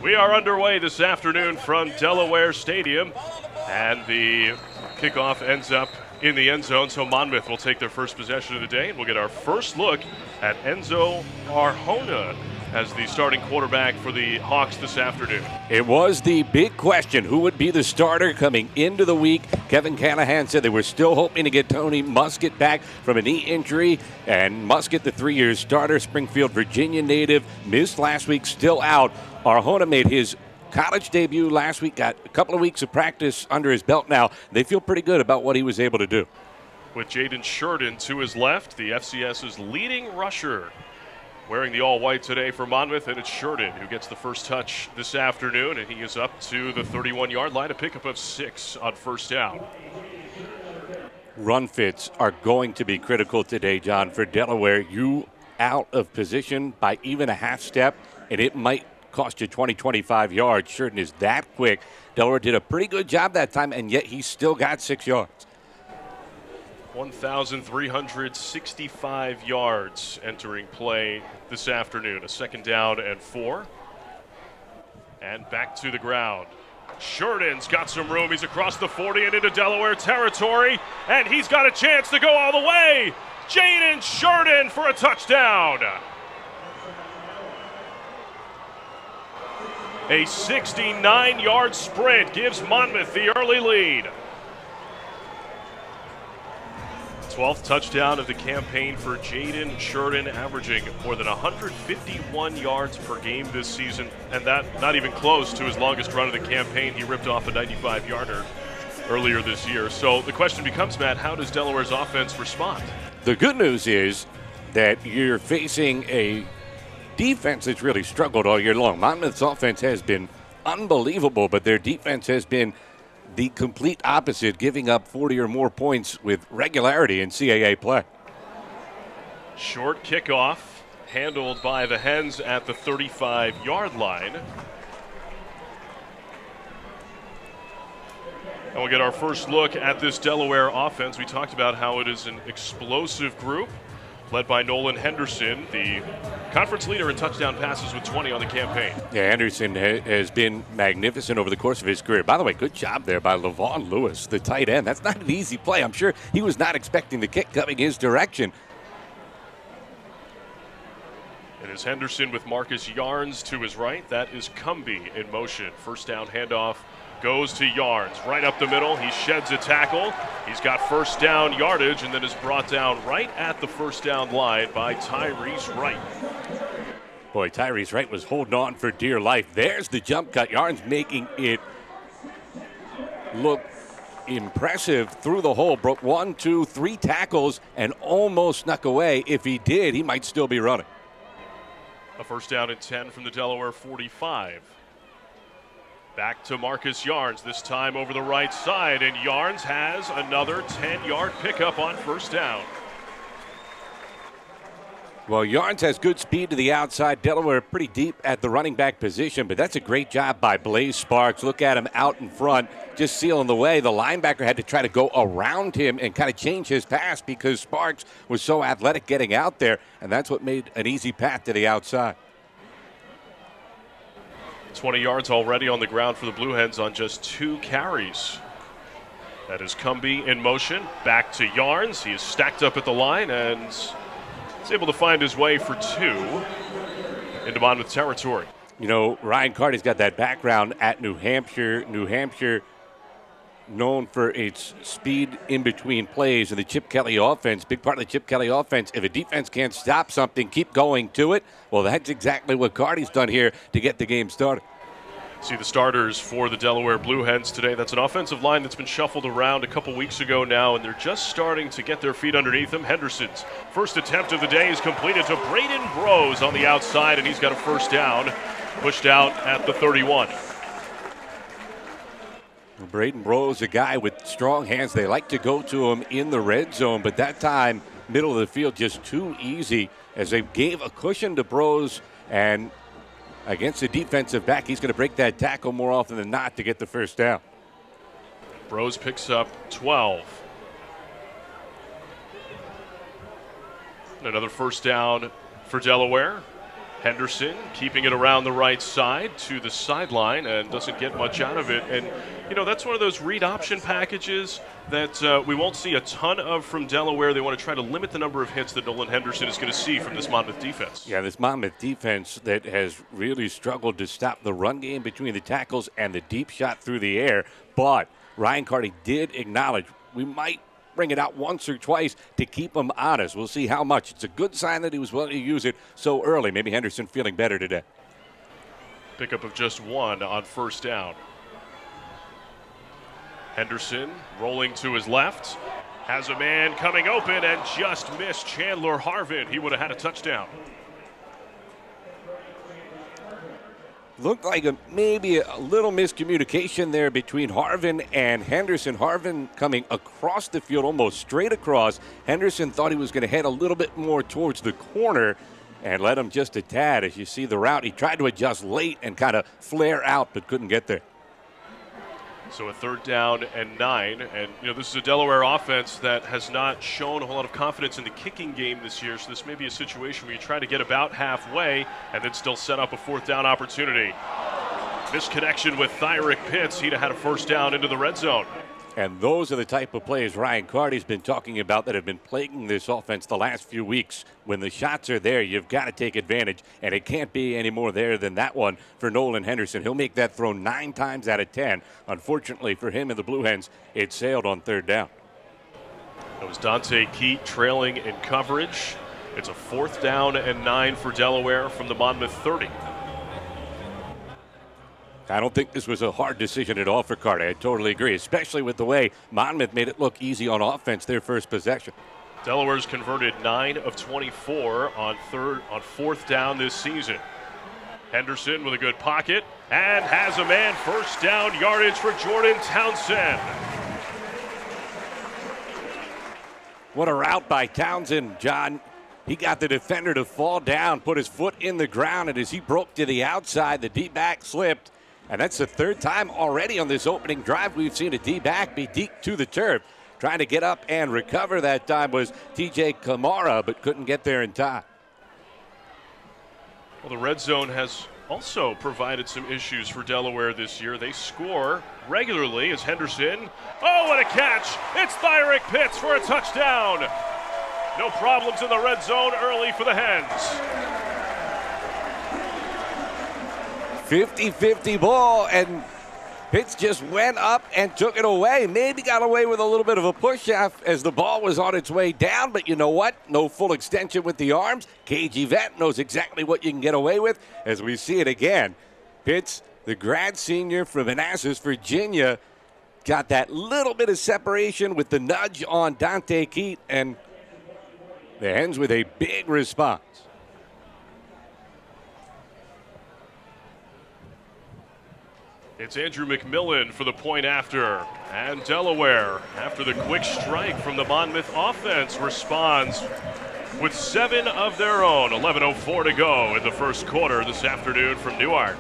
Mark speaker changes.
Speaker 1: We are underway this afternoon from Delaware Stadium, and the kickoff ends up in the end zone, so Monmouth will take their first possession of the day, and we'll get our first look at Enzo Arjona as the starting quarterback for the Hawks this afternoon.
Speaker 2: It was the big question, who would be the starter coming into the week. Kevin Callahan said they were still hoping to get Tony Muskett back from a knee injury, and Muskett, the 3-year starter, Springfield, Virginia native, missed last week, still out. Arjona made his college debut last week, got a couple of weeks of practice under his belt now. They feel pretty good about what he was able to do.
Speaker 1: With Jaden Sheridan to his left, the FCS's leading rusher, wearing the all-white today for Monmouth, and it's Sheridan who gets the first touch this afternoon, and he is up to the 31-yard line, a pickup of 6 on first down.
Speaker 2: Run fits are going to be critical today, John, for Delaware. You out of position by even a half step, and it might cost you 20, 25 yards. Sheridan is that quick. Delaware did a pretty good job that time, and yet he still got 6 yards.
Speaker 1: 1,365 yards entering play this afternoon. A second down and 4. And back to the ground. Sheridan's got some room. He's across the 40 and into Delaware territory, and he's got a chance to go all the way. Jaden Sheridan for a touchdown. A 69-yard sprint gives Monmouth the early lead. 12th touchdown of the campaign for Jaden Sheridan, averaging more than 151 yards per game this season, and that not even close to his longest run of the campaign. He ripped off a 95-yarder earlier this year. So the question becomes, Matt, how does Delaware's offense respond?
Speaker 2: The good news is that you're facing a defense that's really struggled all year long. Monmouth's offense has been unbelievable, but their defense has been the complete opposite, giving up 40 or more points with regularity in CAA play.
Speaker 1: Short kickoff handled by the Hens at the 35-yard line. And we'll get our first look at this Delaware offense. We talked about how it is an explosive group led by Nolan Henderson, the conference leader in touchdown passes with 20 on the campaign.
Speaker 2: Yeah, Henderson has been magnificent over the course of his career. By the way, good job there by Levon Lewis, the tight end. That's not an easy play. I'm sure he was not expecting the kick coming his direction.
Speaker 1: It is Henderson with Marcus Yarns to his right. That is Cumbie in motion. First down handoff goes to Yarns. Right up the middle, he sheds a tackle. He's got first down yardage and then is brought down right at the first down line by Tyrese Wright.
Speaker 2: Boy, Tyrese Wright was holding on for dear life. There's the jump cut. Yarns making it look impressive through the hole. Broke 1, 2, 3 tackles and almost snuck away. If he did, he might still be running.
Speaker 1: A first down and 10 from the Delaware 45. Back to Marcus Yarns, this time over the right side, and Yarns has another 10-yard pickup on first down.
Speaker 2: Well, Yarns has good speed to the outside. Delaware pretty deep at the running back position, but that's a great job by Blaze Sparks. Look at him out in front, just sealing the way. The linebacker had to try to go around him and kind of change his pass because Sparks was so athletic getting out there, and that's what made an easy path to the outside.
Speaker 1: 20 yards already on the ground for the Blue Hens on just 2 carries. That is Cumbie in motion. Back to Yarns. He is stacked up at the line and is able to find his way for 2 into Monmouth territory.
Speaker 2: You know, Ryan Carty's got that background at New Hampshire. New Hampshire known for its speed in between plays, and the Chip Kelly offense, big part of the Chip Kelly offense. If a defense can't stop something, keep going to it. Well, that's exactly what Carty's done here to get the game started.
Speaker 1: See the starters for the Delaware Blue Hens today. That's an offensive line that's been shuffled around a couple weeks ago now, and they're just starting to get their feet underneath them. Henderson's first attempt of the day is completed to Braden Brose on the outside, and he's got a first down, pushed out at the 31.
Speaker 2: Braden Brose, a guy with strong hands. They like to go to him in the red zone, but that time, middle of the field, just too easy as they gave a cushion to Brose, and against the defensive back, he's going to break that tackle more often than not to get the first down.
Speaker 1: Brose picks up 12. And another first down for Delaware. Henderson keeping it around the right side to the sideline and doesn't get much out of it. And, that's one of those read option packages that we won't see a ton of from Delaware. They want to try to limit the number of hits that Nolan Henderson is going to see from this Monmouth defense.
Speaker 2: Yeah, this Monmouth defense that has really struggled to stop the run game between the tackles and the deep shot through the air. But Ryan Carty did acknowledge we might bring it out once or twice to keep him honest. We'll see how much. It's a good sign that he was willing to use it so early. Maybe Henderson feeling better today.
Speaker 1: Pickup of just one on first down. Henderson rolling to his left. Has a man coming open and just missed Chandler Harvin. He would have had a touchdown.
Speaker 2: Looked like maybe a little miscommunication there between Harvin and Henderson. Harvin coming across the field, almost straight across. Henderson thought he was going to head a little bit more towards the corner and led him just a tad. As you see the route, he tried to adjust late and kind of flare out, but couldn't get there.
Speaker 1: So a 3rd down and 9. And, this is a Delaware offense that has not shown a whole lot of confidence in the kicking game this year. So this may be a situation where you try to get about halfway and then still set up a 4th down opportunity. Misconnection with Thyrick Pitts. He'd have had a 1st down into the red zone.
Speaker 2: And those are the type of plays Ryan Carty's been talking about that have been plaguing this offense the last few weeks. When the shots are there, you've got to take advantage, and it can't be any more there than that one for Nolan Henderson. He'll make that throw 9 times out of 10. Unfortunately for him and the Blue Hens, it sailed on 3rd down.
Speaker 1: That was Dante Keat trailing in coverage. It's a 4th down and 9 for Delaware from the Monmouth 30.
Speaker 2: I don't think this was a hard decision at all for Carty. I totally agree, especially with the way Monmouth made it look easy on offense their first possession.
Speaker 1: Delaware's converted 9 of 24 on 4th down this season. Henderson with a good pocket and has a man. 1st down yardage for Jordan Townsend.
Speaker 2: What a route by Townsend, John. He got the defender to fall down, put his foot in the ground, and as he broke to the outside, the D-back slipped. And that's the 3rd time already on this opening drive we've seen a D-back be deep to the turf. Trying to get up and recover that time was T.J. Kamara, but couldn't get there in time.
Speaker 1: Well, the red zone has also provided some issues for Delaware this year. They score regularly as Henderson. Oh, what a catch! It's Thyrick Pitts for a touchdown. No problems in the red zone early for the Hens.
Speaker 2: 50-50 ball, and Pitts just went up and took it away. Maybe got away with a little bit of a push-off as the ball was on its way down, but you know what? No full extension with the arms. KG Vet knows exactly what you can get away with as we see it again. Pitts, the grad senior from Manassas, Virginia, got that little bit of separation with the nudge on Dante Keat, and the Hens with a big response.
Speaker 1: It's Andrew McMillan for the point after. And Delaware, after the quick strike from the Monmouth offense, responds with 7 of their own. 11:04 to go in the first quarter this afternoon from Newark.